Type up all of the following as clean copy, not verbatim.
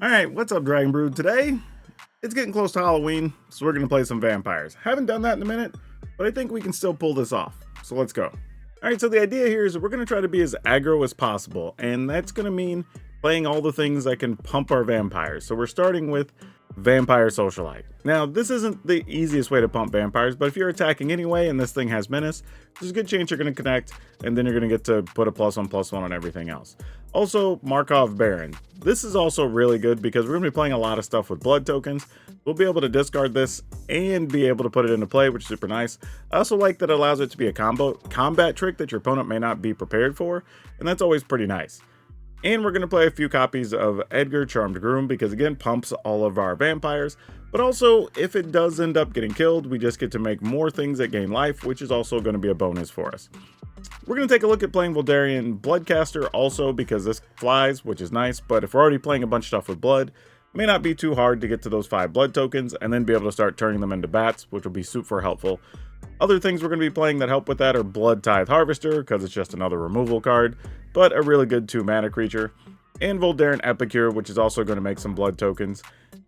Alright, what's up, Dragon Brood? Today, it's getting close to Halloween, so we're going to play some vampires. Haven't done that in a minute, but I think we can still pull this off. So let's go. Alright, so the idea here is that we're going to try to be as aggro as possible, and that's going to mean playing all the things that can pump our vampires. So we're starting with Vampire Socialite. Now, this isn't the easiest way to pump vampires, but if you're attacking anyway and this thing has Menace, there's a good chance you're going to connect, and then you're going to get to put a +1/+1 on everything else. Also, Markov Baron. This is also really good because we're going to be playing a lot of stuff with blood tokens. We'll be able to discard this and be able to put it into play, which is super nice. I also like that it allows it to be a combat trick that your opponent may not be prepared for, and that's always pretty nice. And we're going to play a few copies of Edgar Charmed Groom because, again, pumps all of our vampires. But also, if it does end up getting killed, we just get to make more things that gain life, which is also going to be a bonus for us. We're going to take a look at playing Voldaren Bloodcaster also because this flies, which is nice. But if we're already playing a bunch of stuff with blood, it may not be too hard to get to those 5 blood tokens and then be able to start turning them into bats, which will be super helpful. Other things we're going to be playing that help with that are Blood Tithe Harvester, because it's just another removal card, but a really good 2-mana creature. And Voldaren Epicure, which is also going to make some blood tokens.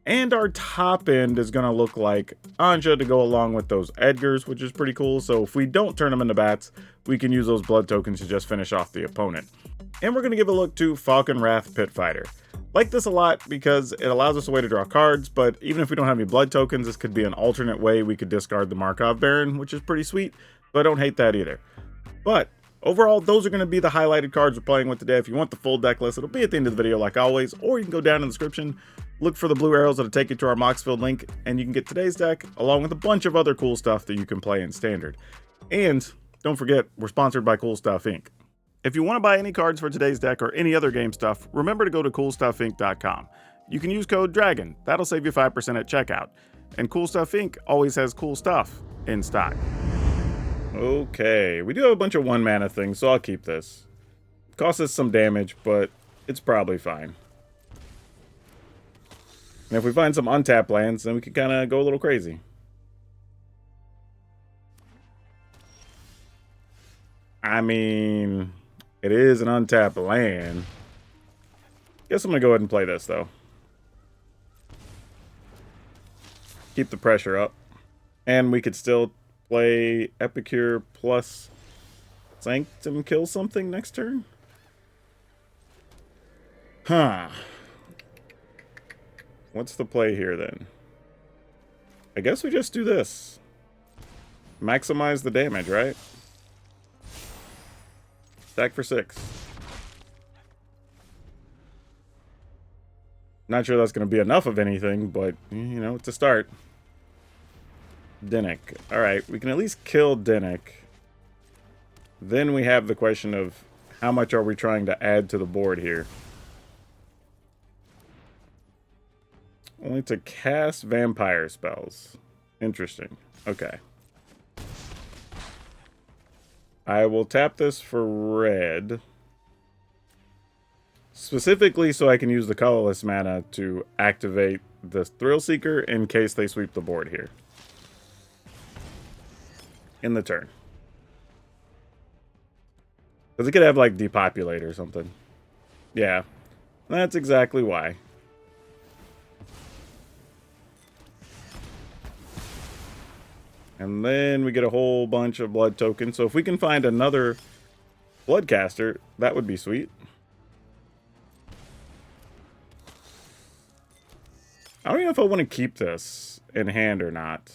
And our top end is going to look like Anja to go along with those Edgars, which is pretty cool. So if we don't turn them into bats, we can use those blood tokens to just finish off the opponent. And we're going to give a look to Falcon Wrath Pitfighter. Like this a lot because it allows us a way to draw cards, but even if we don't have any blood tokens, this could be an alternate way we could discard the Markov Baron, which is pretty sweet, but I don't hate that either. But overall, those are going to be the highlighted cards we're playing with today. If you want the full deck list, it'll be at the end of the video like always, or you can go down in the description, look for the blue arrows that'll take you to our Moxfield link, and you can get today's deck along with a bunch of other cool stuff that you can play in Standard. And don't forget, we're sponsored by Cool Stuff Inc. If you want to buy any cards for today's deck or any other game stuff, remember to go to CoolStuffInc.com. You can use code DRAGON, that'll save you 5% at checkout. And Cool Stuff Inc. always has cool stuff in stock. Okay, we do have a bunch of 1-mana things, so I'll keep this. Costs us some damage, but it's probably fine. And if we find some untapped lands, then we can kind of go a little crazy. I mean, it is an untapped land. Guess I'm going to go ahead and play this, though. Keep the pressure up. And we could still play Epicure plus Sanctum kill something next turn? Huh. What's the play here, then? I guess we just do this. Maximize the damage, right? Stack for 6. Not sure that's going to be enough of anything, but, you know, it's a start. Dinnik. Alright, we can at least kill Dinnik. Then we have the question of how much are we trying to add to the board here. Only to cast vampire spells. Interesting. Okay. I will tap this for red. Specifically so I can use the colorless mana to activate the Thrill Seeker in case they sweep the board here. In the turn. Because it could have like Depopulate or something. Yeah. That's exactly why. And then we get a whole bunch of blood tokens. So if we can find another Bloodcaster, that would be sweet. I don't even know if I want to keep this in hand or not.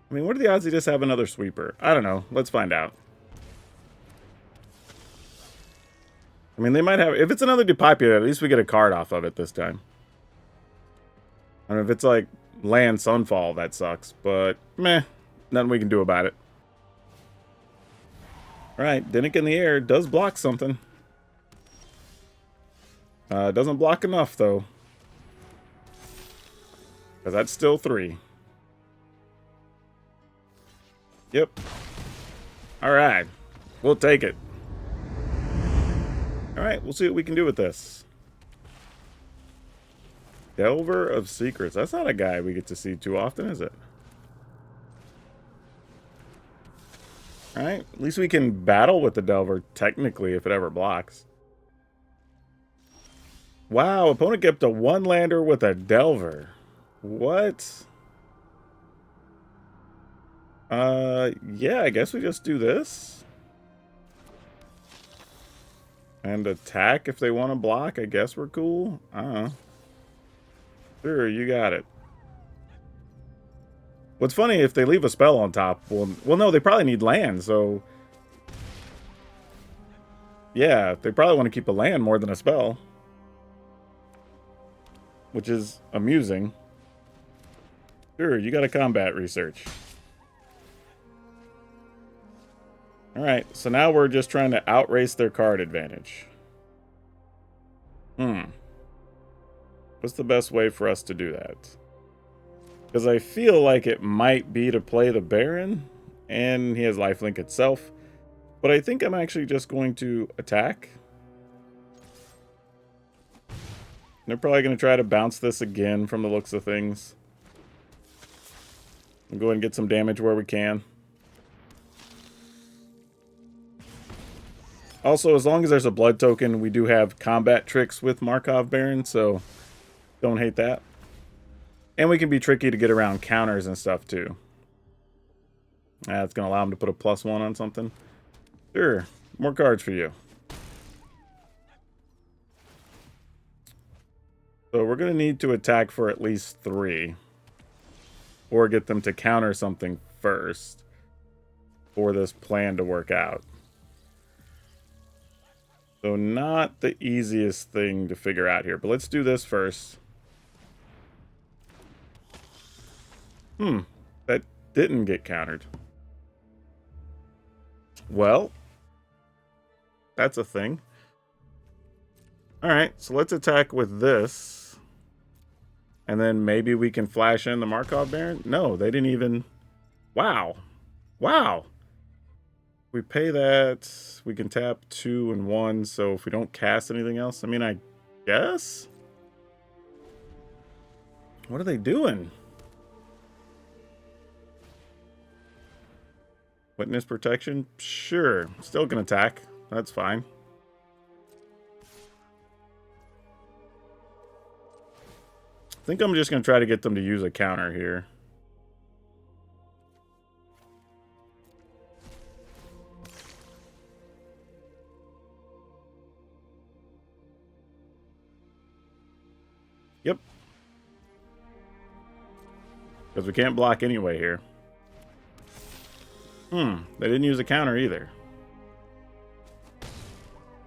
I mean, what are the odds they just have another sweeper? I don't know. Let's find out. I mean, they might have... If it's another Depopulate, at least we get a card off of it this time. I mean, if it's like Land Sunfall, that sucks. But, meh. Nothing we can do about it. Alright, Dinnik in the air does block something. Doesn't block enough, though. Because that's still 3. Yep. Alright. We'll take it. Alright, we'll see what we can do with this. Delver of Secrets. That's not a guy we get to see too often, is it? Alright, at least we can battle with the Delver, technically, if it ever blocks. Wow, opponent kept a 1-lander with a Delver. What? Yeah, I guess we just do this. And attack if they want to block. I guess we're cool. I don't know. Sure, you got it. What's funny, if they leave a spell on top, well, no, they probably need land, so... Yeah, they probably want to keep a land more than a spell. Which is amusing. Sure, you got a combat research. Alright, so now we're just trying to outrace their card advantage. What's the best way for us to do that? Because I feel like it might be to play the Baron, and he has lifelink itself. But I think I'm actually just going to attack. They're probably going to try to bounce this again from the looks of things. We'll go ahead and get some damage where we can. Also, as long as there's a blood token, we do have combat tricks with Markov Baron, so don't hate that. And we can be tricky to get around counters and stuff, too. That's going to allow him to put a +1 on something. Sure, more cards for you. So we're going to need to attack for at least 3. Or get them to counter something first for this plan to work out. So not the easiest thing to figure out here. But let's do this first. That didn't get countered. Well, that's a thing. Alright, so let's attack with this. And then maybe we can flash in the Markov Baron? No, they didn't even... Wow. Wow. We pay that, we can tap 2 and 1, so if we don't cast anything else, I mean, I guess? What are they doing? Witness protection? Sure. Still can attack. That's fine. I think I'm just going to try to get them to use a counter here. Yep. Because we can't block anyway here. They didn't use a counter either.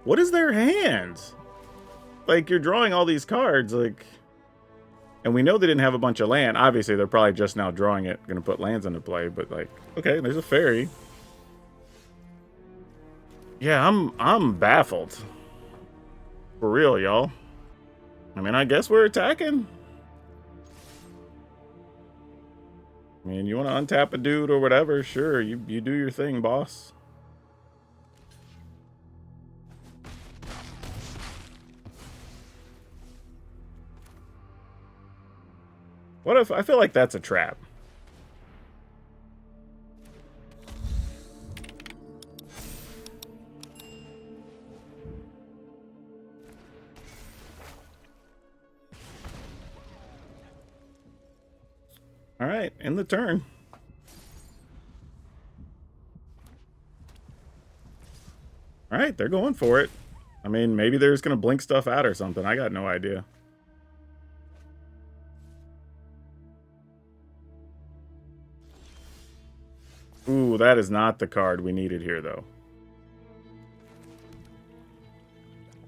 What is their hands? Like, you're drawing all these cards, like... And we know they didn't have a bunch of land. Obviously, they're probably just now drawing it, gonna put lands into play, but like, okay, there's a fairy. Yeah, I'm baffled. For real, y'all. I mean, I guess we're attacking. I mean, you want to untap a dude or whatever, sure, you do your thing, boss. What if... I feel like that's a trap. Alright, end the turn. Alright, they're going for it. I mean, maybe they're just going to blink stuff out or something. I got no idea. Ooh, that is not the card we needed here, though.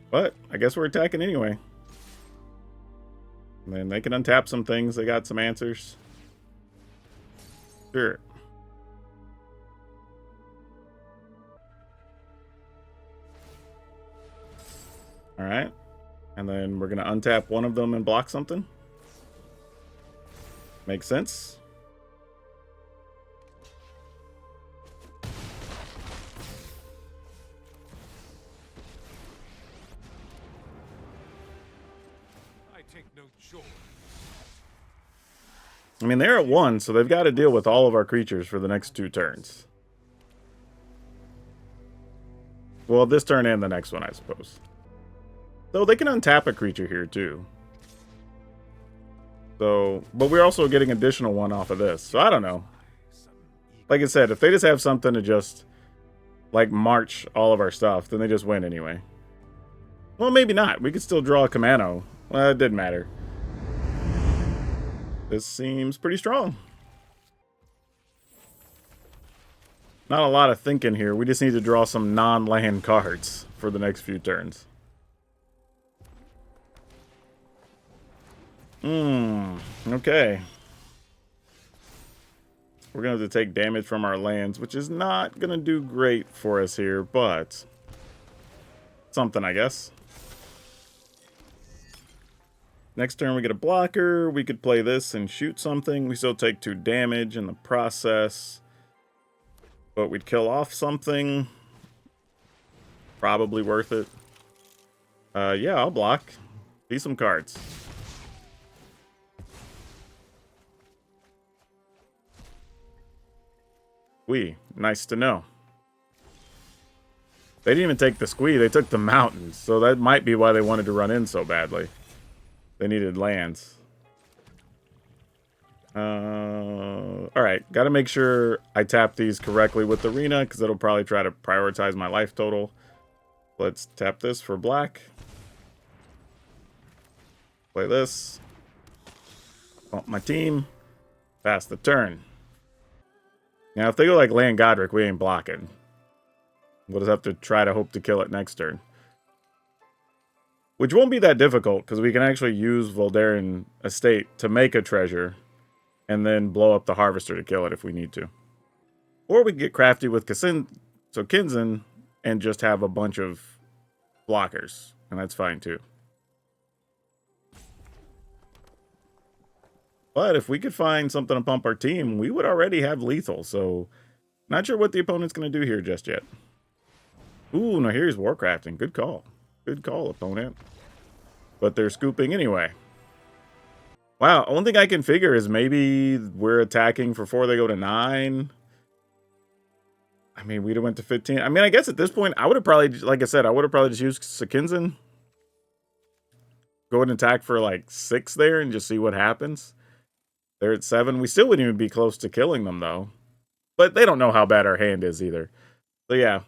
But I guess we're attacking anyway. And then they can untap some things. They got some answers. Sure. Alright. And then we're going to untap one of them and block something. Makes sense. I mean, they're at 1, so they've got to deal with all of our creatures for the next 2 turns. Well, this turn and the next one, I suppose. Though they can untap a creature here too. So, but we're also getting additional one off of this. So I don't know. Like I said, if they just have something to just like march all of our stuff, then they just win anyway. Well, maybe not. We could still draw a Kamano. Well, it didn't matter. This seems pretty strong. Not a lot of thinking here. We just need to draw some non-land cards for the next few turns. Okay. We're going to have to take damage from our lands, which is not going to do great for us here, but something, I guess. Next turn we get a blocker. We could play this and shoot something. We still take 2 damage in the process. But we'd kill off something. Probably worth it. Yeah, I'll block. See some cards. Nice to know. They didn't even take the squee, they took the mountains. So that might be why they wanted to run in so badly. They needed lands. Alright, gotta make sure I tap these correctly with Arena, because it'll probably try to prioritize my life total. Let's tap this for black. Play this. Bump my team. Pass the turn. Now, if they go like land Godric, we ain't blocking. We'll just have to try to hope to kill it next turn. Which won't be that difficult, because we can actually use Voldaren Estate to make a treasure, and then blow up the Harvester to kill it if we need to. Or we can get crafty with Kinzen and just have a bunch of blockers, and that's fine too. But if we could find something to pump our team, we would already have lethal, so not sure what the opponent's going to do here just yet. Ooh, now here's Warcrafting. Good call. Good call, opponent. But they're scooping anyway. Wow, only thing I can figure is maybe we're attacking before they go to 9. I mean, we'd have went to 15. I mean, I guess at this point, I would have probably, like I said, I would have probably just used Sakinzen. Go ahead and attack for like 6 there and just see what happens. They're at 7. We still wouldn't even be close to killing them, though. But they don't know how bad our hand is either. So, yeah.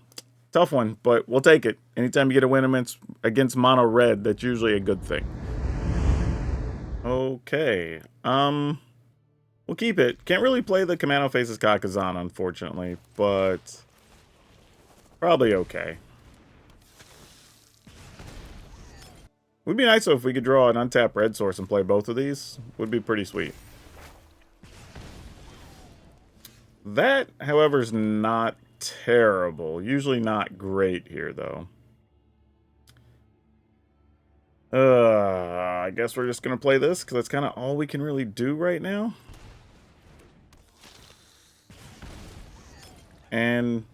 Tough one, but we'll take it. Anytime you get a win against mono red, that's usually a good thing. Okay. We'll keep it. Can't really play the Kamano Faces Kakazan, unfortunately. But probably okay. Would be nice though if we could draw an untapped red source and play both of these. Would be pretty sweet. That, however, is not terrible. Usually not great here, though. I guess we're just going to play this, because that's kind of all we can really do right now. And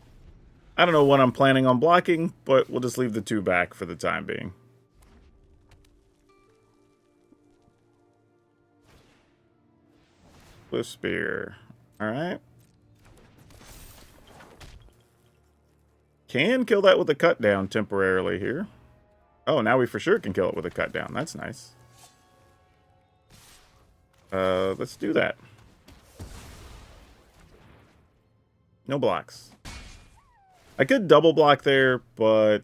I don't know what I'm planning on blocking, but we'll just leave the 2 back for the time being. Cliff Spear. Alright. Can kill that with a cut down temporarily here. Oh, now we for sure can kill it with a cut down. That's nice. Let's do that. No blocks. I could double block there, but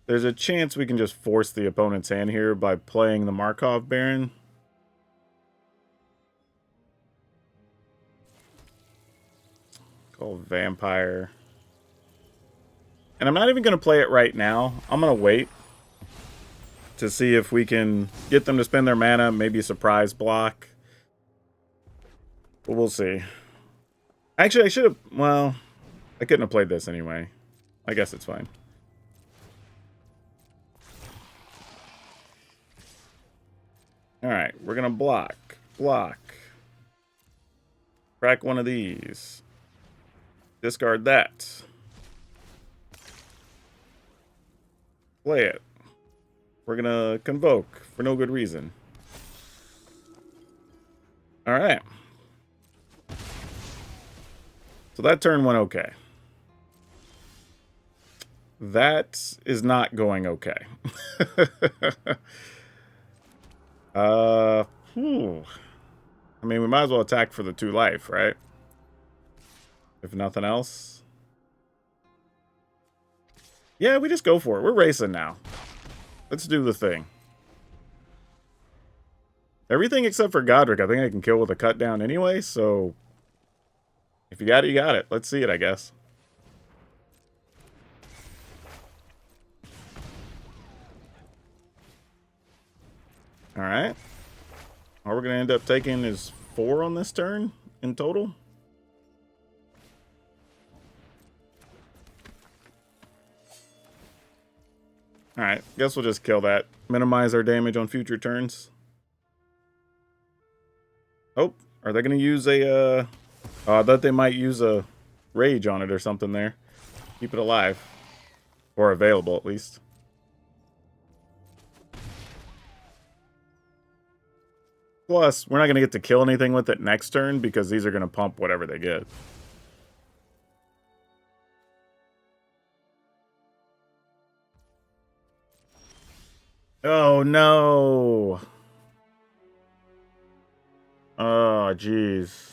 there's a chance we can just force the opponent's hand here by playing the Markov Baron. Call Vampire. And I'm not even going to play it right now. I'm going to wait to see if we can get them to spend their mana, maybe a surprise block. But we'll see. Actually, I should have... Well, I couldn't have played this anyway. I guess it's fine. Alright, we're going to block. Block. Crack one of these. Discard that. Play it. We're gonna convoke for no good reason. Alright. So that turn went okay. That is not going okay. Whew. I mean, we might as well attack for the 2 life, right? If nothing else. Yeah, we just go for it. We're racing now. Let's do the thing. Everything except for Godric, I think I can kill with a cut down anyway, so if you got it, you got it. Let's see it, I guess. Alright. All we're going to end up taking is 4 on this turn in total. Alright, guess we'll just kill that. Minimize our damage on future turns. Oh, are they going to use a... I thought they might use a rage on it or something there. Keep it alive. Or available, at least. Plus, we're not going to get to kill anything with it next turn because these are going to pump whatever they get. Oh, no. Oh, jeez.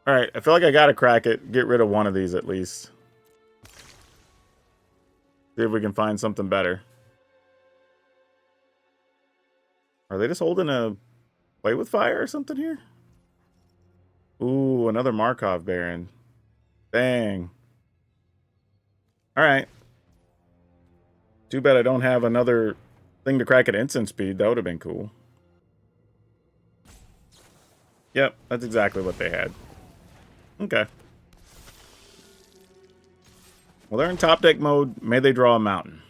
Alright, I feel like I got to crack it. Get rid of one of these at least. See if we can find something better. Are they just holding a play with fire or something here? Ooh, another Markov Baron. Dang. Alright. Too bad I don't have another thing to crack at instant speed. That would have been cool. Yep, that's exactly what they had. Okay. Well, they're in top deck mode. May they draw a mountain.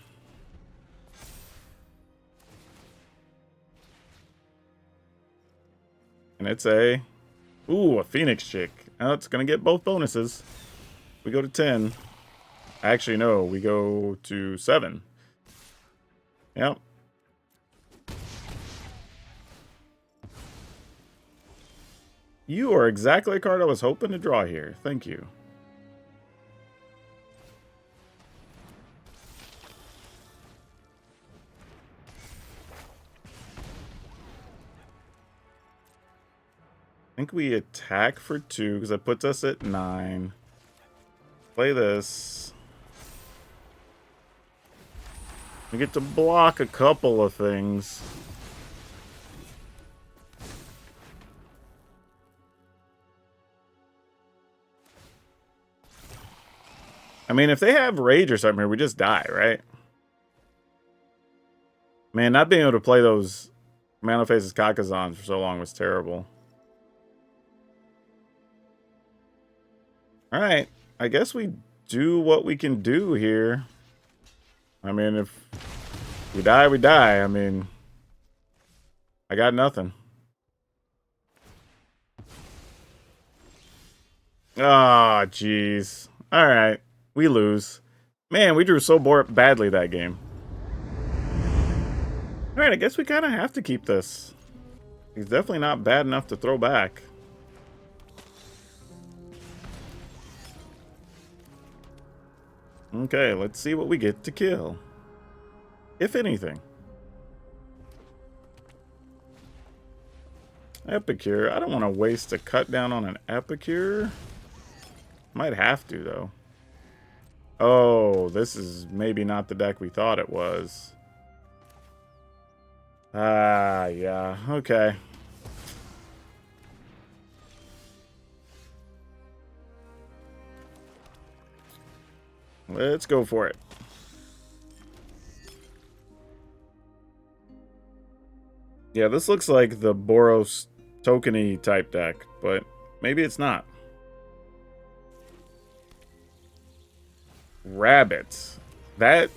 And it's a... Ooh, a Phoenix chick. Now it's going to get both bonuses. We go to 10. Actually, no. We go to 7. Yep. You are exactly a card I was hoping to draw here. Thank you. I think we attack for 2 because that puts us at 9. Play this. We get to block a couple of things. I mean, if they have rage or something here, we just die, right? Man, not being able to play those Mana Faces Kakazans for so long was terrible. Alright, I guess we do what we can do here. I mean, if we die, we die. I mean, I got nothing. Ah, oh, jeez. Alright, we lose. Man, we drew so badly that game. Alright, I guess we kind of have to keep this. He's definitely not bad enough to throw back. Okay, let's see what we get to kill. If anything. Epicure. I don't want to waste a cut down on an Epicure. Might have to, though. Oh, this is maybe not the deck we thought it was. Ah, yeah. Okay. Let's go for it. Yeah, this looks like the Boros tokeny type deck, but maybe it's not. Rabbits. That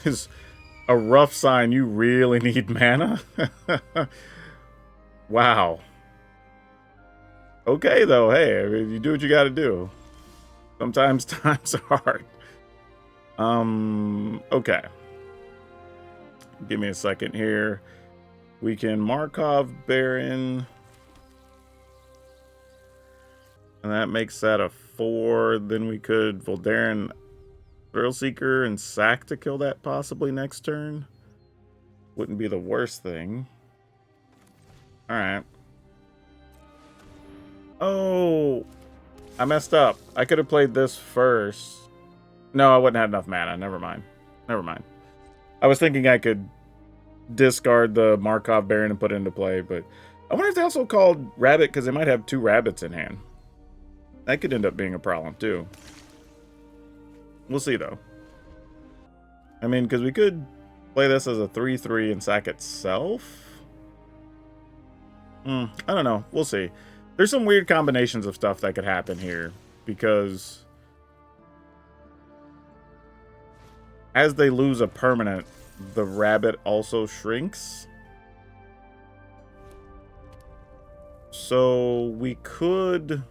is a rough sign. You really need mana. Wow. Okay, though. Hey, you do what you got to do. Sometimes times are hard. Okay. Give me a second here. We can Markov Baron. And that makes that a 4. Then we could Voldaren Thrill Seeker and sack to kill that possibly next turn. Wouldn't be the worst thing. Alright. Oh, I messed up. I could have played this first. No, I wouldn't have enough mana. Never mind. Never mind. I was thinking I could discard the Markov Baron and put it into play, but I wonder if they also called Rabbit because they might have 2 rabbits in hand. That could end up being a problem too. We'll see though. I mean, because we could play this as a 3/3 and sack itself. I don't know. We'll see. There's some weird combinations of stuff that could happen here because as they lose a permanent, the rabbit also shrinks. So we could...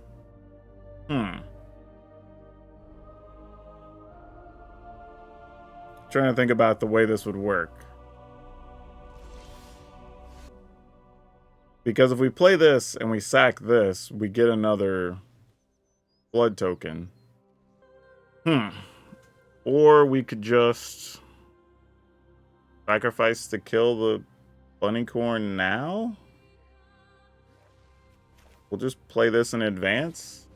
Trying to think about the way this would work. Because if we play this and we sack this, we get another blood token. Or we could just sacrifice to kill the bunnycorn now? We'll just play this in advance.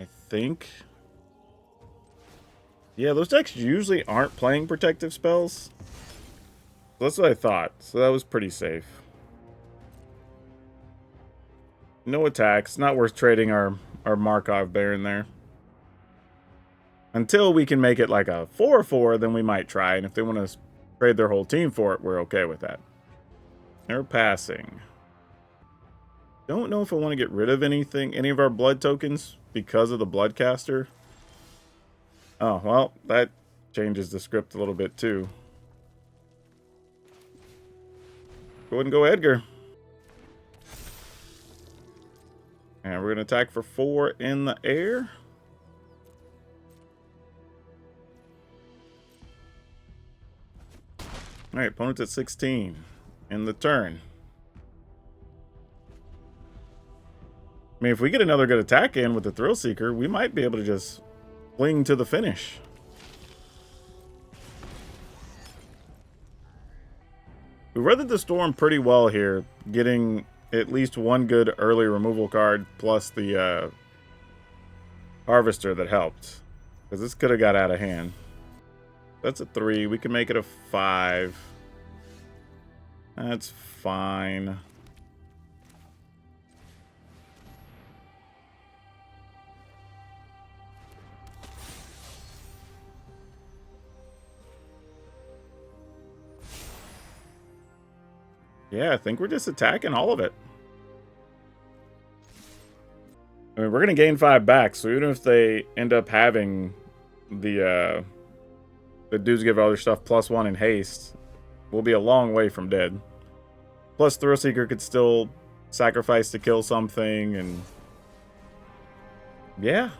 I think. Yeah, those decks usually aren't playing protective spells. That's what I thought. So that was pretty safe. No attacks. Not worth trading our Markov Baron there. Until we can make it like a 4/4, then we might try. And if they want to trade their whole team for it, we're okay with that. They're passing. Don't know if I want to get rid of any of our blood tokens because of the Bloodcaster. Oh, well, that changes the script a little bit too. Go ahead and go Edgar. And we're going to attack for 4 in the air. Alright, opponent's at 16 in the turn. I mean, if we get another good attack in with the Thrill Seeker, we might be able to just fling to the finish. We weathered the storm pretty well here, getting at least one good early removal card plus the Harvester that helped. Because this could have got out of hand. That's a 3. We can make it a 5. That's fine. Yeah, I think we're just attacking all of it. I mean, we're going to gain 5 back, so even if they end up having the dudes give other stuff +1 in haste, we'll be a long way from dead. Plus, Thrill Seeker could still sacrifice to kill something, and... yeah.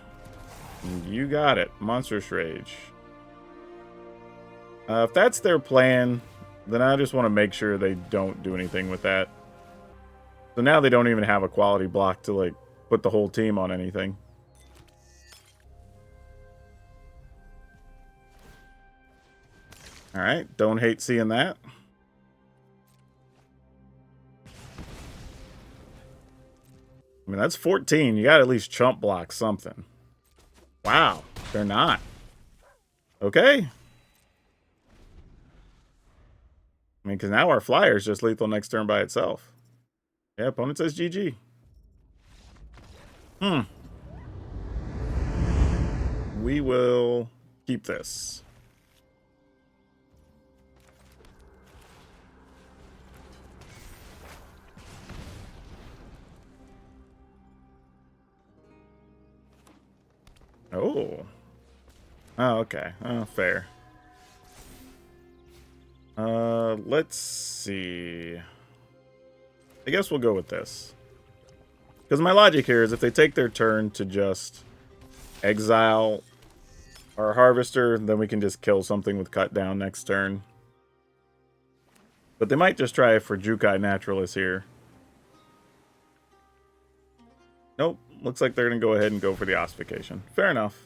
You got it. Monstrous Rage. If that's their plan, then I just want to make sure they don't do anything with that. So now they don't even have a quality block to, like, put the whole team on anything. Alright, don't hate seeing that. I mean, that's 14. You gotta at least chump block something. Wow, they're not. Okay. I mean, because now our flyer is just lethal next turn by itself. Yeah, opponent says GG. We will keep this. Oh. Oh, okay. Oh, fair. Let's see. I guess we'll go with this. Because my logic here is if they take their turn to just exile our Harvester, then we can just kill something with Cut Down next turn. But they might just try for Jukai Naturalist here. Nope. Looks like they're going to go ahead and go for the ossification. Fair enough.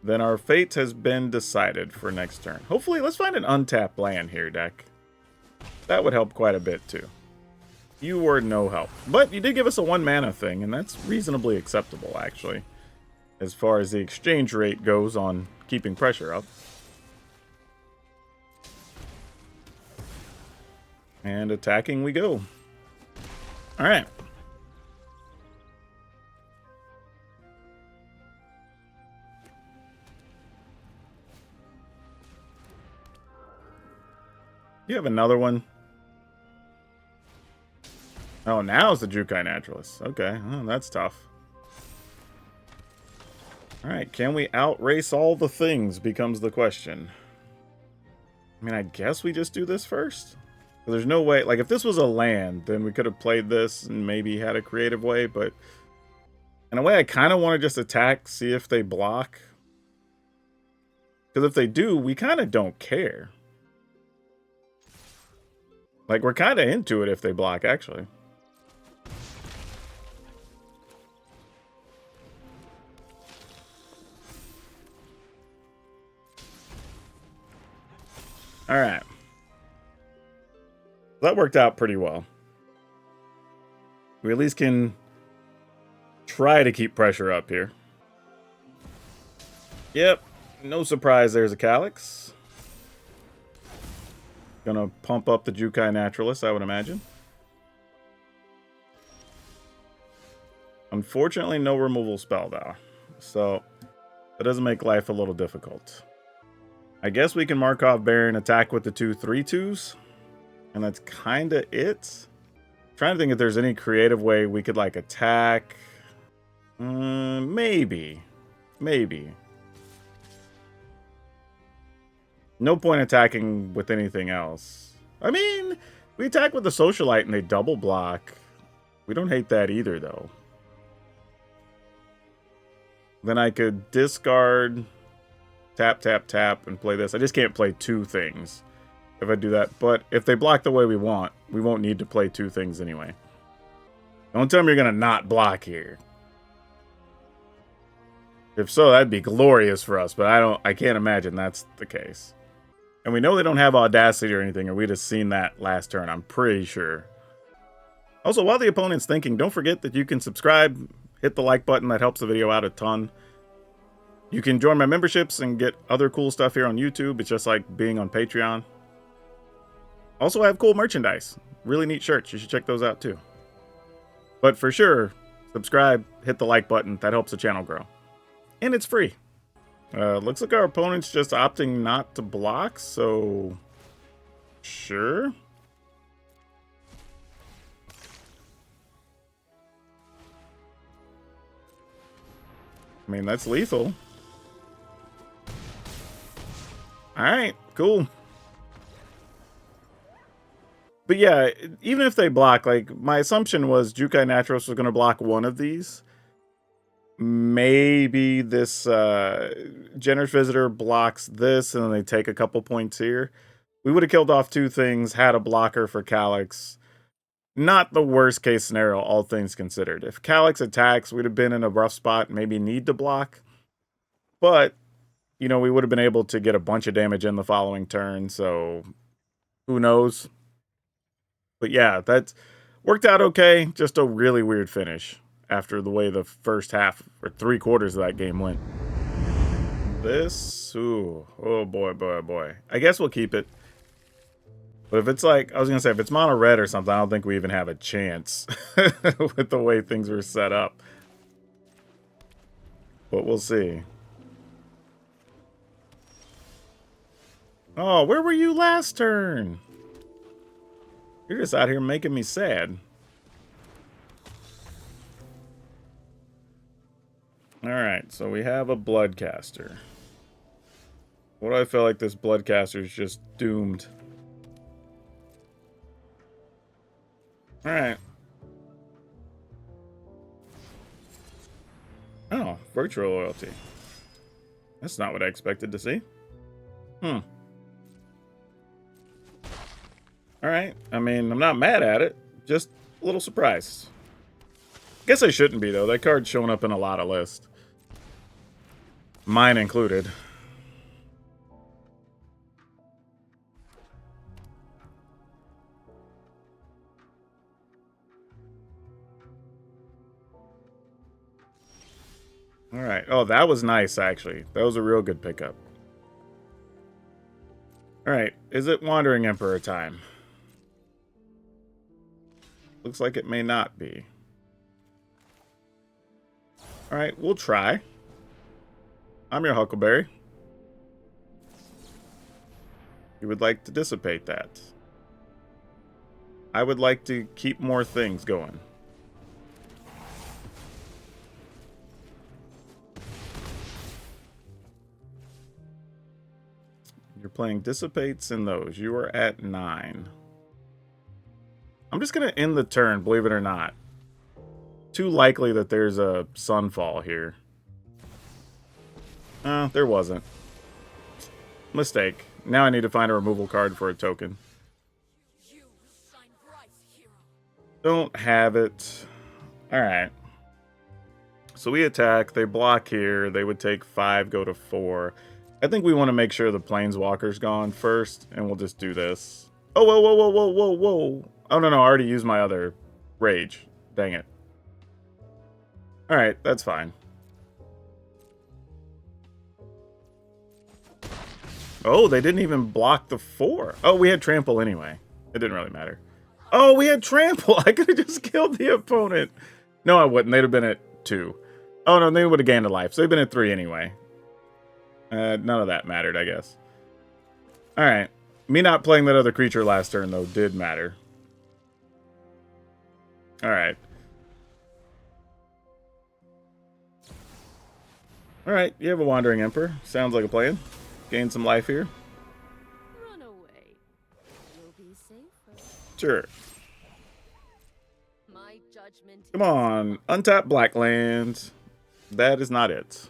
Then our fate has been decided for next turn. Hopefully, let's find an untapped land here, deck. That would help quite a bit, too. You were no help. But you did give us a 1 mana thing, and that's reasonably acceptable, actually. As far as the exchange rate goes on keeping pressure up. And attacking we go. Alright. You have another one. Oh, now's the Jukai Naturalist. Okay, oh, that's tough. Alright, can we outrace all the things becomes the question. I mean, I guess we just do this first. There's no way, like if this was a land, then we could have played this and maybe had a creative way, but in a way I kind of want to just attack, see if they block. Because if they do, we kind of don't care. Like, we're kind of into it if they block, actually. Alright. That worked out pretty well. We at least can try to keep pressure up here. Yep. No surprise there's a Calyx. Gonna pump up the Jukai Naturalist, I would imagine. Unfortunately, no removal spell, though. So, that doesn't make life a little difficult. I guess we can mark off Baron, attack with the 2 3/2s. And that's kind of it. I'm trying to think if there's any creative way we could, like, attack. Maybe. Maybe. No point attacking with anything else. I mean, we attack with the Socialite and they double block. We don't hate that either, though. Then I could discard, tap, tap, tap, and play this. I just can't play 2 things if I do that. But if they block the way we want, we won't need to play 2 things anyway. Don't tell me you're going to not block here. If so, that'd be glorious for us, but I can't imagine that's the case. And we know they don't have Audacity or anything, or we'd have seen that last turn, I'm pretty sure. Also, while the opponent's thinking, don't forget that you can subscribe, hit the like button, that helps the video out a ton. You can join my memberships and get other cool stuff here on YouTube. It's just like being on Patreon. Also, I have cool merchandise. Really neat shirts. You should check those out too. But for sure, subscribe, hit the like button. That helps the channel grow. And it's free. Looks like our opponent's just opting not to block, so sure. I mean, that's lethal. Alright, cool. But yeah, even if they block, like, my assumption was Jukai Naturalist was going to block one of these. Maybe this Generous Visitor blocks this, and then they take a couple points here. We would have killed off 2 things, had a blocker for Calyx. Not the worst case scenario, all things considered. If Calyx attacks, we'd have been in a rough spot, maybe need to block. But, you know, we would have been able to get a bunch of damage in the following turn, so who knows? But yeah, that worked out okay. Just a really weird finish after the way the first half or 3/4 of that game went. This, ooh, oh boy, boy, boy. I guess we'll keep it. But if it's like, I was going to say, if it's mono red or something, I don't think we even have a chance with the way things were set up. But we'll see. Oh, where were you last turn? You're just out here making me sad. Alright, so we have a Bloodcaster. What do I feel like this Bloodcaster is just doomed? Alright. Oh, virtual loyalty. That's not what I expected to see. Alright, I mean, I'm not mad at it. Just a little surprised. Guess I shouldn't be, though. That card's showing up in a lot of lists. Mine included. Alright. Oh, that was nice, actually. That was a real good pickup. Alright. Is it Wandering Emperor time? Looks like it may not be. Alright, we'll try. I'm your Huckleberry. You would like to dissipate that. I would like to keep more things going. You're playing dissipates in those. You are at 9. I'm just going to end the turn, believe it or not. Too likely that there's a Sunfall here. There wasn't. Mistake. Now I need to find a removal card for a token. Don't have it. Alright. So we attack. They block here. They would take 5, go to 4. I think we want to make sure the Planeswalker's gone first, and we'll just do this. Oh, whoa, whoa, whoa, whoa, whoa, whoa. Oh, no, I already used my other Rage. Dang it. Alright, that's fine. Oh, they didn't even block the 4. Oh, we had Trample anyway. It didn't really matter. Oh, we had Trample. I could have just killed the opponent. No, I wouldn't. They'd have been at 2. Oh, no, they would have gained a life. So they've been at 3 anyway. None of that mattered, I guess. Alright. Me not playing that other creature last turn, though, did matter. Alright. Alright, you have a Wandering Emperor. Sounds like a plan. Gain some life here. Run away. You'll be safer. Sure. My judgment. Come on. Untap black lands. That is not it.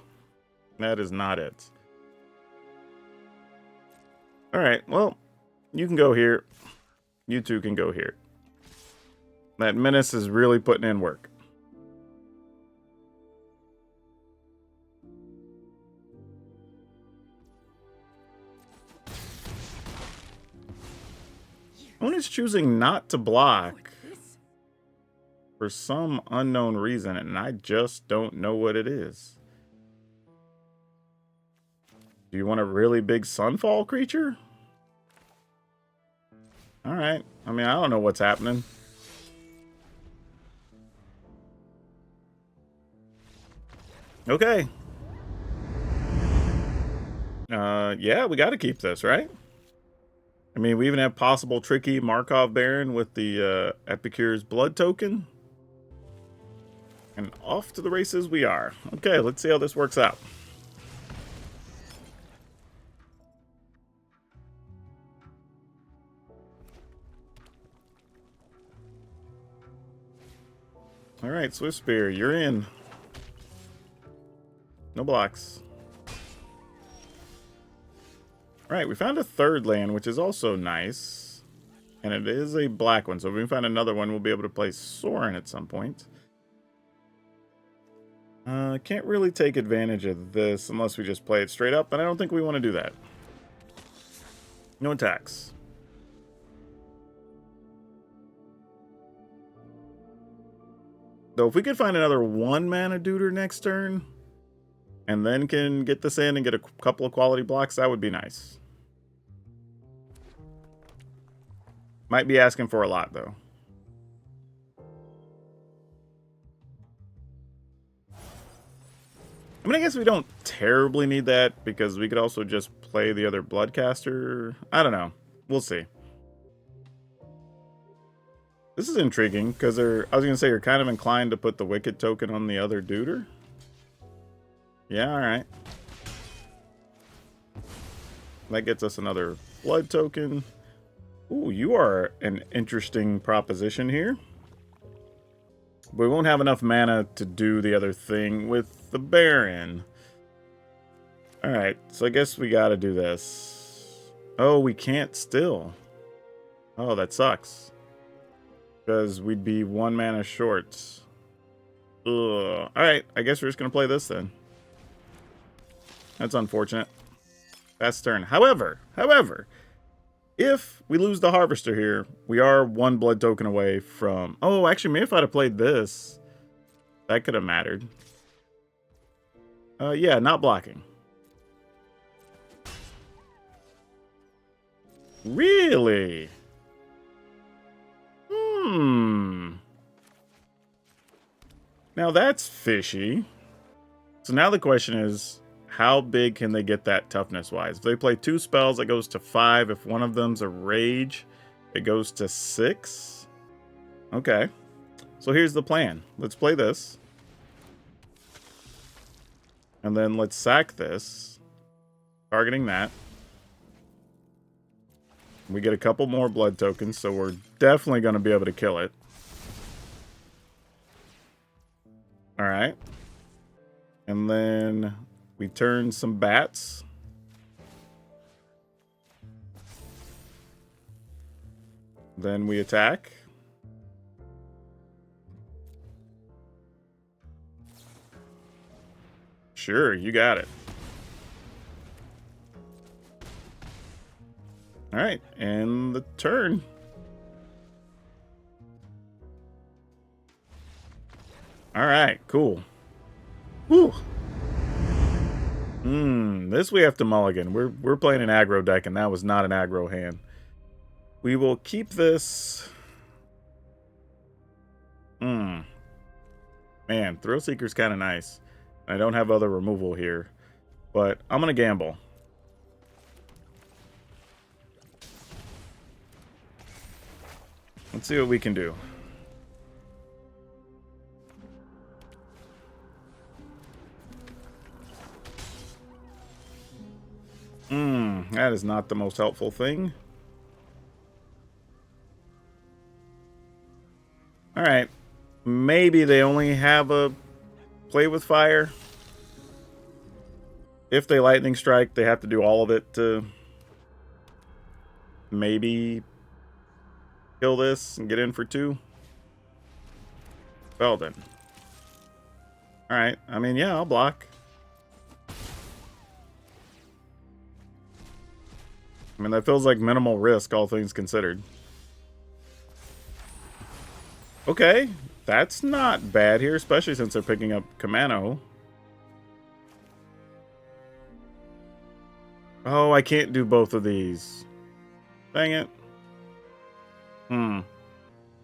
That is not it. Alright, well, you can go here. You two can go here. That Menace is really putting in work. Opponent's choosing not to block for some unknown reason, and I just don't know what it is. Do you want a really big Sunfall creature? Alright. I mean, I don't know what's happening. Okay. Yeah, we gotta keep this, right? I mean, we even have possible tricky Markov Baron with the Epicure's Blood token. And off to the races we are. Okay, let's see how this works out. Alright, Swift Spear, you're in. No blocks. Alright, we found a third land, which is also nice. And it is a black one, so if we find another one, we'll be able to play Sorin at some point. Can't really take advantage of this unless we just play it straight up, and I don't think we want to do that. No attacks. Though if we could find another 1-mana Duder next turn, and then can get this in and get a couple of quality blocks, that would be nice. Might be asking for a lot, though. I mean, I guess we don't terribly need that, because we could also just play the other Bloodcaster. I don't know. We'll see. This is intriguing, because I was going to say, you're kind of inclined to put the Wicked token on the other Duder. Yeah, alright. That gets us another Blood token. Ooh, you are an interesting proposition here. We won't have enough mana to do the other thing with the Baron. Alright, so I guess we gotta do this. Oh, we can't still. Oh, that sucks. Because we'd be 1 mana short. Alright, I guess we're just going to play this then. That's unfortunate. Fast turn. However, if we lose the Harvester here, we are 1 blood token away from... Oh, actually, maybe if I'd have played this, that could have mattered. Yeah, not blocking. Really? Now that's fishy. So now the question is, how big can they get that toughness-wise? If they play 2 spells, it goes to 5. If one of them's a rage, it goes to 6. Okay. So here's the plan. Let's play this. And then let's sack this. Targeting that. We get a couple more blood tokens, so we're definitely going to be able to kill it. Alright. And then we turn some bats. Then we attack. Sure, you got it. Alright, and the turn. Alright, cool. Whew. This we have to mulligan. We're playing an aggro deck, and that was not an aggro hand. We will keep this. Man, Thrillseeker's kind of nice. I don't have other removal here, but I'm gonna gamble. Let's see what we can do. That is not the most helpful thing. Alright. Maybe they only have a play with fire. If they lightning strike, they have to do all of it to maybe kill this and get in for 2. Well then. Alright, I mean, yeah, I'll block. I mean, that feels like minimal risk, all things considered. Okay, that's not bad here, especially since they're picking up Kamano. Oh, I can't do both of these. Dang it.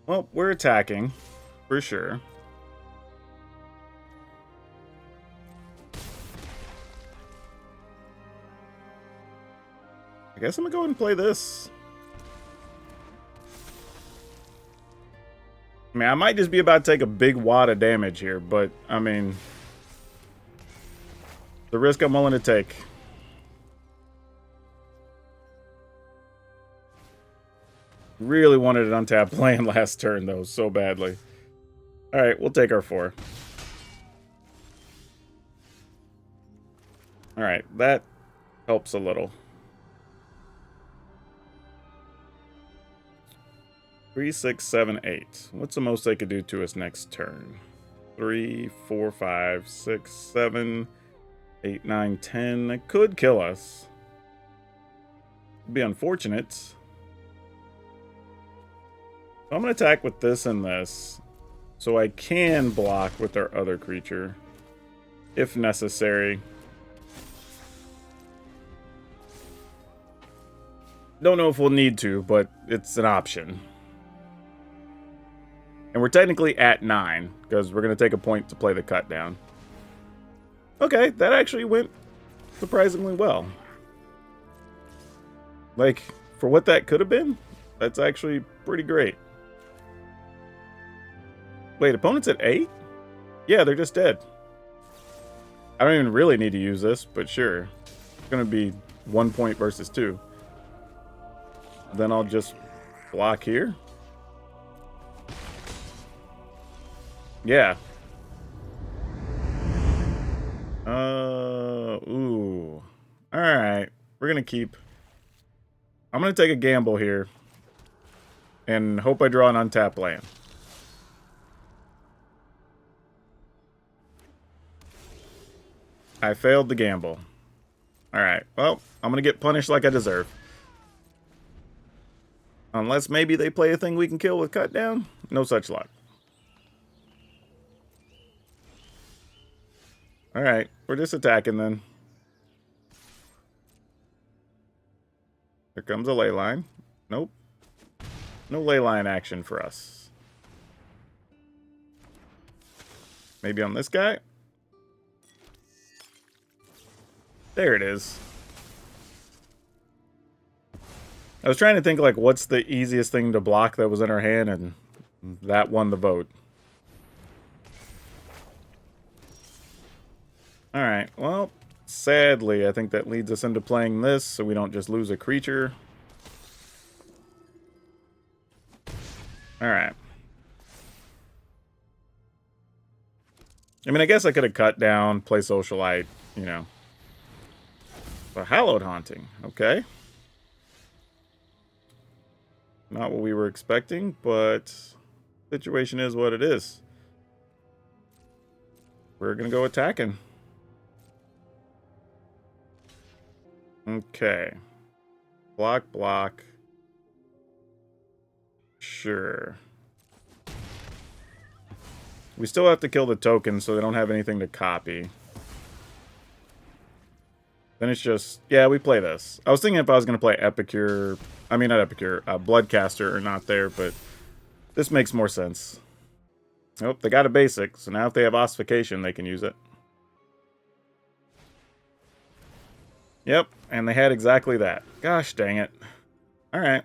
Well, we're attacking, for sure. I guess I'm gonna go ahead and play this. I mean, I might just be about to take a big wad of damage here, but, I mean, the risk I'm willing to take. Really wanted an untapped land last turn, though, so badly. Alright, we'll take our 4. Alright, that helps a little. 3, 6, 7, 8. What's the most they could do to us next turn? 3, 4, 5, 6, 7, 8, 9, 10. It could kill us. It'd be unfortunate. So I'm going to attack with this and this, so I can block with our other creature, if necessary. Don't know if we'll need to, but it's an option. And we're technically at 9, because we're going to take a point to play the cut down. Okay, that actually went surprisingly well. Like, for what that could have been, that's actually pretty great. Wait, opponent's at 8? Yeah, they're just dead. I don't even really need to use this, but sure. It's going to be 1 point versus 2. Then I'll just block here. Yeah. Ooh. Alright. We're gonna keep. I'm gonna take a gamble here. And hope I draw an untapped land. I failed the gamble. Alright, well, I'm gonna get punished like I deserve. Unless maybe they play a thing we can kill with cut down. No such luck. Alright, we're just attacking then. Here comes a ley line. Nope. No ley line action for us. Maybe on this guy? There it is. I was trying to think, like, what's the easiest thing to block that was in our hand, and that won the vote. Alright, well, sadly, I think that leads us into playing this, so we don't just lose a creature. Alright. I mean, I guess I could have cut down, play Socialite, you know. But Hallowed Haunting, okay. Not what we were expecting, but situation is what it is. We're gonna go attacking. Okay. Block, block. Sure. We still have to kill the tokens so they don't have anything to copy. Then it's just, yeah, we play this. I was thinking if I was going to play Epicure, I mean not Epicure, Bloodcaster or not there, but this makes more sense. Nope, they got a basic, so now if they have Ossification, they can use it. Yep, and they had exactly that. Gosh dang it. Alright.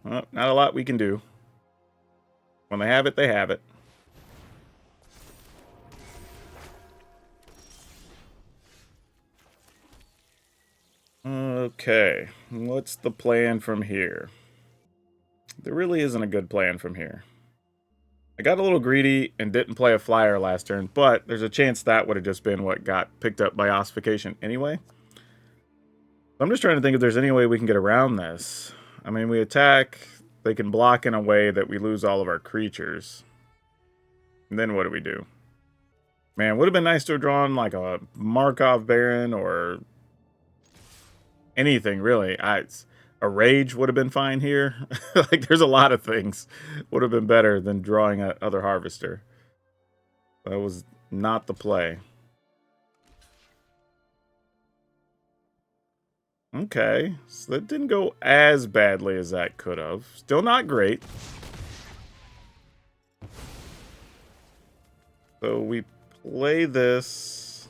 Well, not a lot we can do. When they have it, they have it. Okay, what's the plan from here? There really isn't a good plan from here. I got a little greedy and didn't play a flyer last turn, but there's a chance that would have just been what got picked up by Ossification anyway. I'm just trying to think if there's any way we can get around this. I mean, we attack, they can block in a way that we lose all of our creatures. And then what do we do? Man, would have been nice to have drawn like a Markov Baron or anything, really. A Rage would have been fine here. Like, there's a lot of things would have been better than drawing a other Harvester. That was not the play. Okay, so that didn't go as badly as that could have. Still not great. So we play this.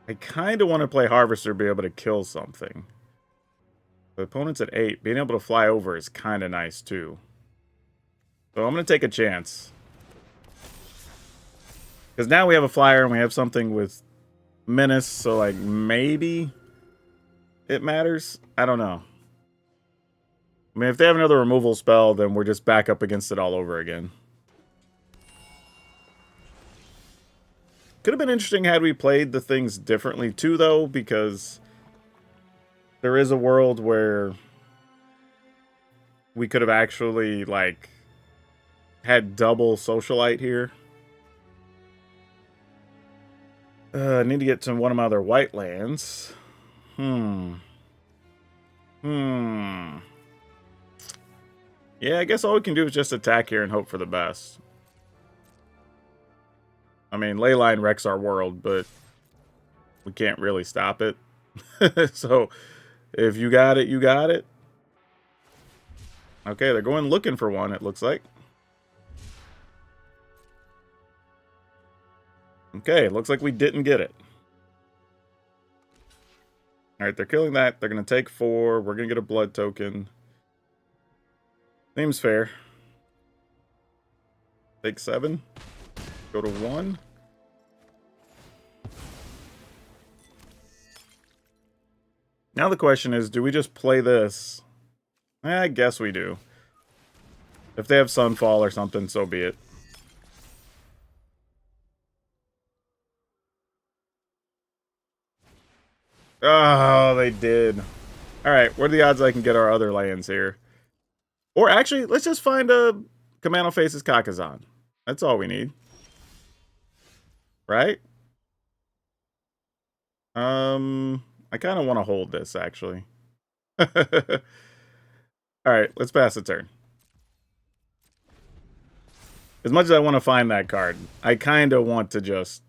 I kind of want to play Harvester, be able to kill something. The opponent's at 8. Being able to fly over is kind of nice, too. So I'm going to take a chance. Because now we have a flyer and we have something with Menace, so, like, maybe it matters? I don't know. I mean, if they have another removal spell, then we're just back up against it all over again. Could have been interesting had we played the things differently too, though, because there is a world where we could have actually, like, had double Socialite here. I need to get to one of my other white lands. Yeah, I guess all we can do is just attack here and hope for the best. I mean, Leyline wrecks our world, but we can't really stop it. So, if you got it, you got it. Okay, they're going looking for one, it looks like. Okay, looks like we didn't get it. Alright, they're killing that. They're going to take 4. We're going to get a blood token. Seems fair. Take 7. Go to 1. Now the question is, do we just play this? I guess we do. If they have Sunfall or something, so be it. Oh, they did. Alright, what are the odds I can get our other lands here? Or actually, let's just find a Kamano Faces Kakazan. That's all we need. Right? I kind of want to hold this, actually. Alright, let's pass the turn. As much as I want to find that card, I kind of want to just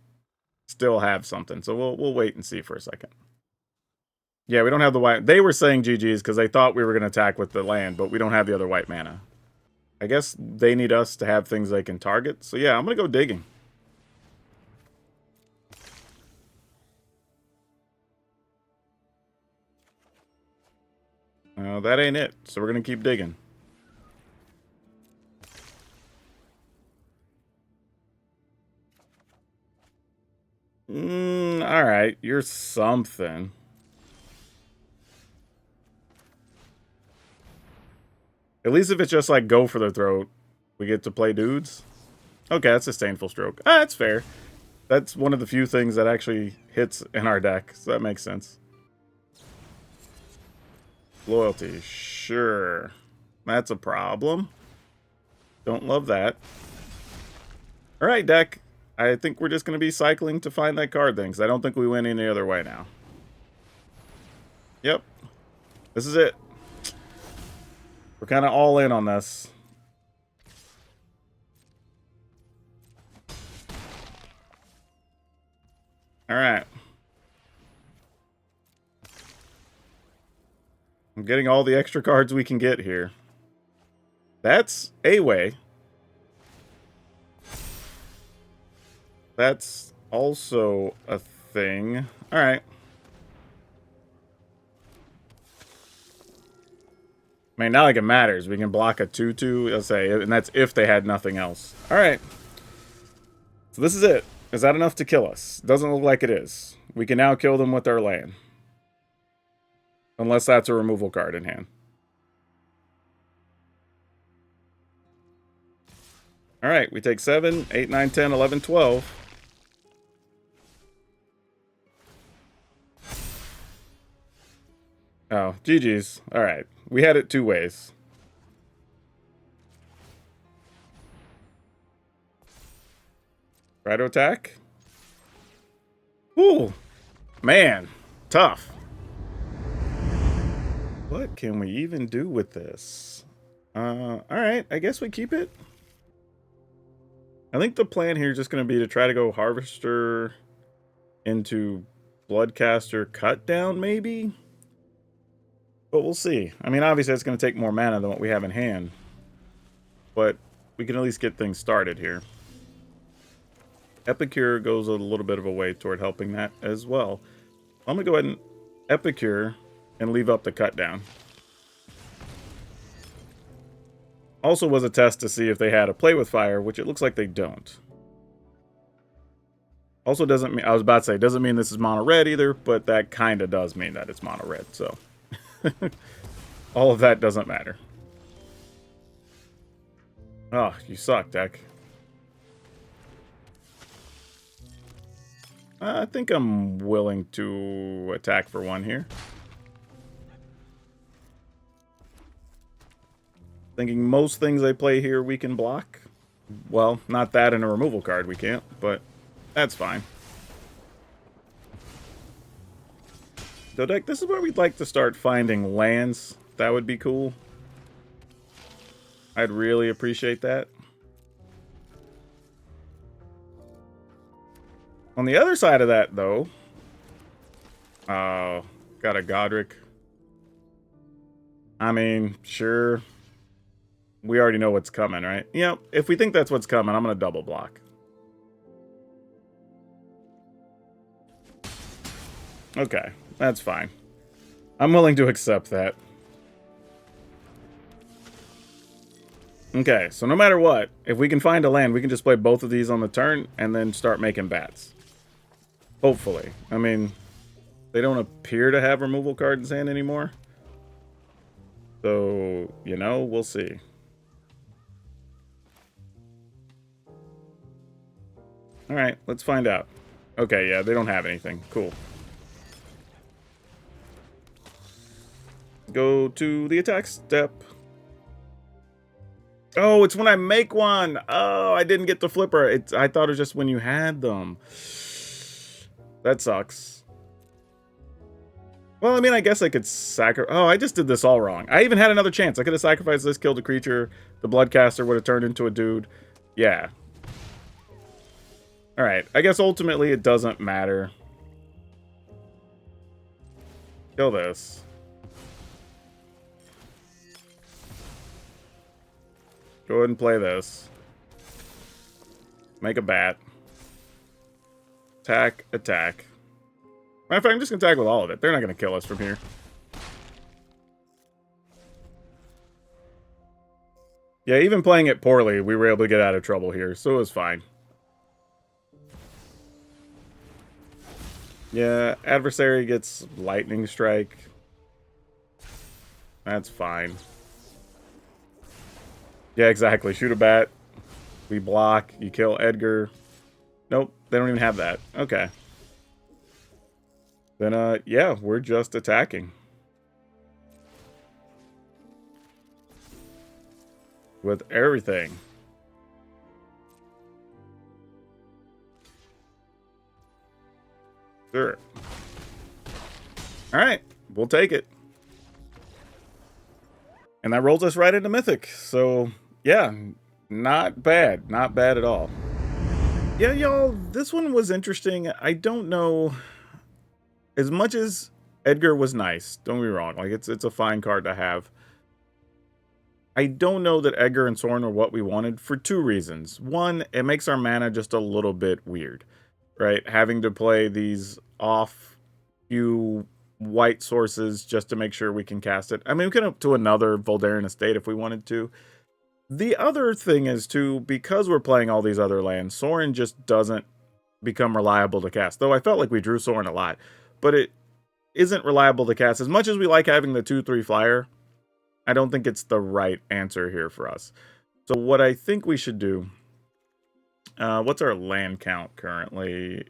still have something. So we'll wait and see for a second. Yeah, we don't have the white. They were saying GG's because they thought we were going to attack with the land, but we don't have the other white mana. I guess they need us to have things they can target. So yeah, I'm going to go digging. That ain't it. So we're going to keep digging. Alright, you're something. At least if it's just like go for the throat, we get to play dudes. Okay, that's a Disdainful Stroke. Ah, that's fair. That's one of the few things that actually hits in our deck, so that makes sense. Loyalty, sure. That's a problem. Don't love that. Alright, deck. I think we're just going to be cycling to find that card thing, because I don't think we win any other way now. Yep. This is it. We're kind of all in on this. Alright. I'm getting all the extra cards we can get here. That's a way. That's also a thing. Alright. I mean, not like it matters. We can block a 2/2, let's say, and that's if they had nothing else. Alright. So this is it. Is that enough to kill us? Doesn't look like it is. We can now kill them with our land. Unless that's a removal card in hand. Alright, we take 7, 8, 9, 10, 11, 12. Oh, GG's. Alright. We had it two ways. Try to attack? Ooh. Man. Tough. What can we even do with this? Alright. I guess we keep it. I think the plan here is just going to be to try to go Harvester into Bloodcaster Cut Down, maybe? But we'll see. I mean, obviously, it's going to take more mana than what we have in hand. But we can at least get things started here. Epicure goes a little bit of a way toward helping that as well. I'm going to go ahead and Epicure and leave up the Cut Down. Also was a test to see if they had a Play with Fire, which it looks like they don't. Also doesn't mean, I was about to say, doesn't mean this is mono red either, but that kind of does mean that it's mono red, so. All of that doesn't matter. Oh, you suck, deck. I think I'm willing to attack for one here. Thinking most things they play here we can block. Well, not that and a removal card we can't, but that's fine. So deck, this is where we'd like to start finding lands. That would be cool. I'd really appreciate that. On the other side of that, though... got a Godric. I mean, sure. We already know what's coming, right? Yeah, if we think that's what's coming, I'm going to double block. Okay, that's fine. I'm willing to accept that. Okay, so no matter what, if we can find a land, we can just play both of these on the turn and then start making bats. Hopefully. I mean, they don't appear to have removal cards in hand anymore. So, you know, we'll see. Alright, let's find out. Okay, yeah, they don't have anything. Cool. Go to the attack step. Oh, it's when I make one. Oh, I didn't get the flipper. I thought it was just when you had them. That sucks. Well, I mean, I guess I could sacrifice. Oh, I just did this all wrong. I even had another chance. I could have sacrificed this, killed a creature. The Bloodcaster would have turned into a dude. Yeah. All right. I guess ultimately it doesn't matter. Kill this. Go ahead and play this. Make a bat. Attack, attack. Matter of fact, I'm just going to attack with all of it. They're not going to kill us from here. Yeah, even playing it poorly, we were able to get out of trouble here, so it was fine. Yeah, adversary gets lightning strike. That's fine. Yeah, exactly. Shoot a bat. We block. You kill Edgar. Nope, they don't even have that. Okay. Then, yeah, we're just attacking. With everything. Sure. Alright, we'll take it. And that rolls us right into Mythic. So, yeah, not bad. Not bad at all. Yeah, y'all, this one was interesting. I don't know... As much as Edgar was nice, don't get me wrong, like it's a fine card to have. I don't know that Edgar and Sorin are what we wanted for two reasons. One, it makes our mana just a little bit weird, right? Having to play these off few white sources just to make sure we can cast it. I mean, we could up to another Voldaren Estate if we wanted to. The other thing is too, because we're playing all these other lands, Sorin just doesn't become reliable to cast. Though I felt like we drew Sorin a lot. But it isn't reliable to cast. As much as we like having the 2/3 flyer, I don't think it's the right answer here for us. So what I think we should do... what's our land count currently?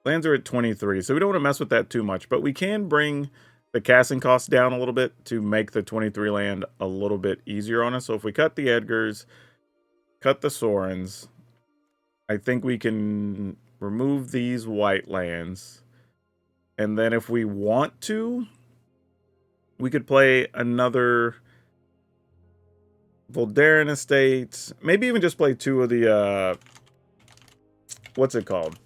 Lands are at 23, so we don't want to mess with that too much. But we can bring the casting costs down a little bit to make the 23 land a little bit easier on us. So if we cut the Edgars, cut the Sorins, I think we can remove these white lands. And then if we want to, we could play another Voldaren Estate. Maybe even just play two of the, what's it called?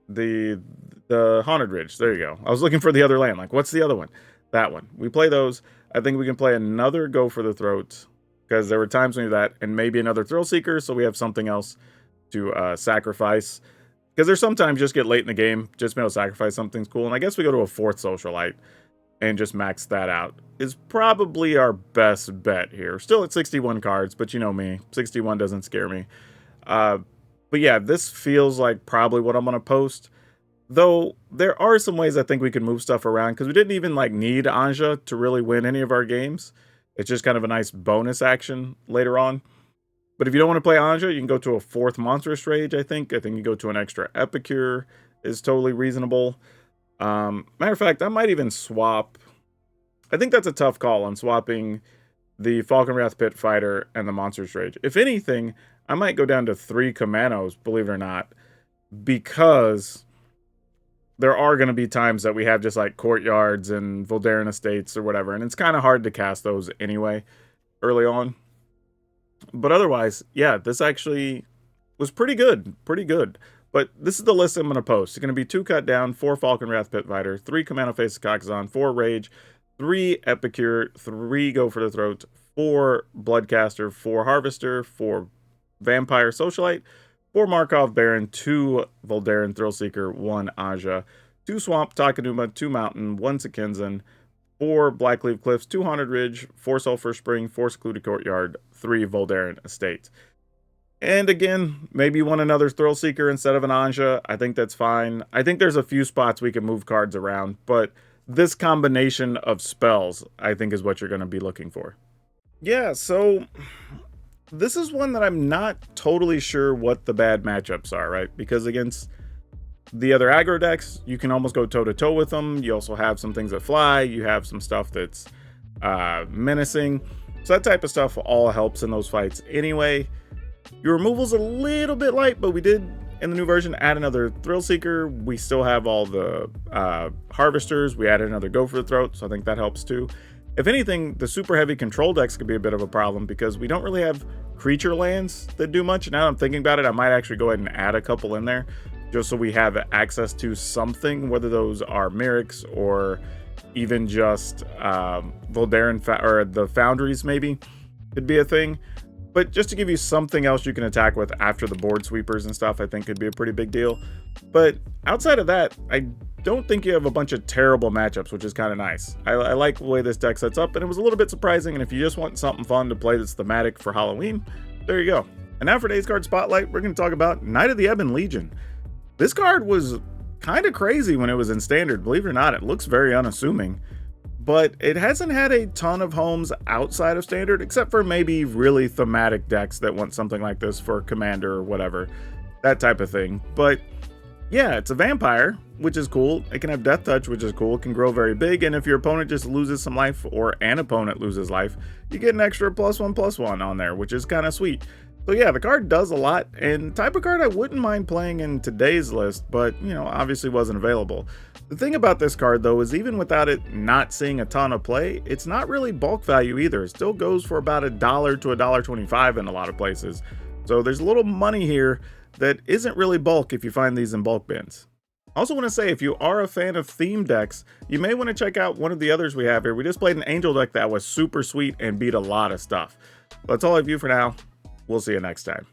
The Haunted Ridge. There you go. I was looking for the other land. Like, what's the other one? That one. We play those. I think we can play another Go for the Throat. Because there were times when we did that. And maybe another Thrill Seeker, so we have something else to sacrifice. Because there's sometimes just get late in the game, just be able to sacrifice something's cool. And I guess we go to a 4th Socialite and just max that out. Is probably our best bet here. Still at 61 cards, but you know me. 61 doesn't scare me. But yeah, this feels like probably what I'm going to post. Though, there are some ways I think we can move stuff around. Because we didn't even like need Anja to really win any of our games. It's just kind of a nice bonus action later on. But if you don't want to play Anja, you can go to a 4th Monstrous Rage, I think. I think you go to an extra Epicure is totally reasonable. Matter of fact, I might even swap. I think that's a tough call on swapping the Falkenrath Pit Fighter and the Monstrous Rage. If anything, I might go down to 3 Commanos, believe it or not. Because there are going to be times that we have just like Courtyards and Voldaren Estates or whatever. And it's kind of hard to cast those anyway early on. But otherwise, yeah, this actually was pretty good. Pretty good. But this is the list I'm going to post. It's going to be 2 Cut Down, 4 Falkenrath Pit Fighter, 3 Commando Face Kakazan, 4 Rage, 3 Epicure, 3 Go for the Throat, 4 Bloodcaster, 4 Harvester, 4 Vampire Socialite, 4 Markov Baron, 2 Voldaren Thrillseeker, 1 Aja, 2 Swamp Takenuma, 2 Mountain, 1 Sekenzan, 4 Blackleaf Cliffs, 2 Haunted Ridge, 4 Sulphur Spring, 4 Secluded Courtyard, 3 Voldaren Estate. And again, maybe you want another Thrillseeker instead of an Anja. I think that's fine. I think there's a few spots we can move cards around, but this combination of spells, I think, is what you're going to be looking for. Yeah, so this is one that I'm not totally sure what the bad matchups are, right? Because against the other aggro decks, you can almost go toe-to-toe with them. You also have some things that fly. You have some stuff that's menacing. So that type of stuff all helps in those fights anyway. Your removal's a little bit light, but we did, in the new version, add another Thrill Seeker. We still have all the Harvesters. We added another Go for the Throat, so I think that helps too. If anything, the super heavy control decks could be a bit of a problem because we don't really have creature lands that do much. Now that I'm thinking about it, I might actually go ahead and add a couple in there just so we have access to something, whether those are Myrics or even just Voldaren or the Foundries maybe could be a thing. But just to give you something else you can attack with after the board sweepers and stuff, I think could be a pretty big deal. But outside of that, I don't think you have a bunch of terrible matchups, which is kind of nice. I like the way this deck sets up, and it was a little bit surprising, and if you just want something fun to play that's thematic for Halloween, there you go. And now for today's card spotlight, we're going to talk about Knight of the Ebon Legion. This card was kind of crazy when it was in Standard, believe it or not. It looks very unassuming, but it hasn't had a ton of homes outside of Standard, except for maybe really thematic decks that want something like this for Commander or whatever, that type of thing. But yeah, it's a vampire, which is cool. It can have Death Touch, which is cool. It can grow very big, and if your opponent just loses some life or an opponent loses life, you get an extra +1/+1 on there, which is kind of sweet. So yeah, the card does a lot, and type of card I wouldn't mind playing in today's list, but, you know, obviously wasn't available. The thing about this card, though, is even without it not seeing a ton of play, it's not really bulk value either. It still goes for about $1 to $1.25 in a lot of places. So there's a little money here that isn't really bulk if you find these in bulk bins. I also want to say, if you are a fan of theme decks, you may want to check out one of the others we have here. We just played an Angel deck that was super sweet and beat a lot of stuff. That's all I have for now. We'll see you next time.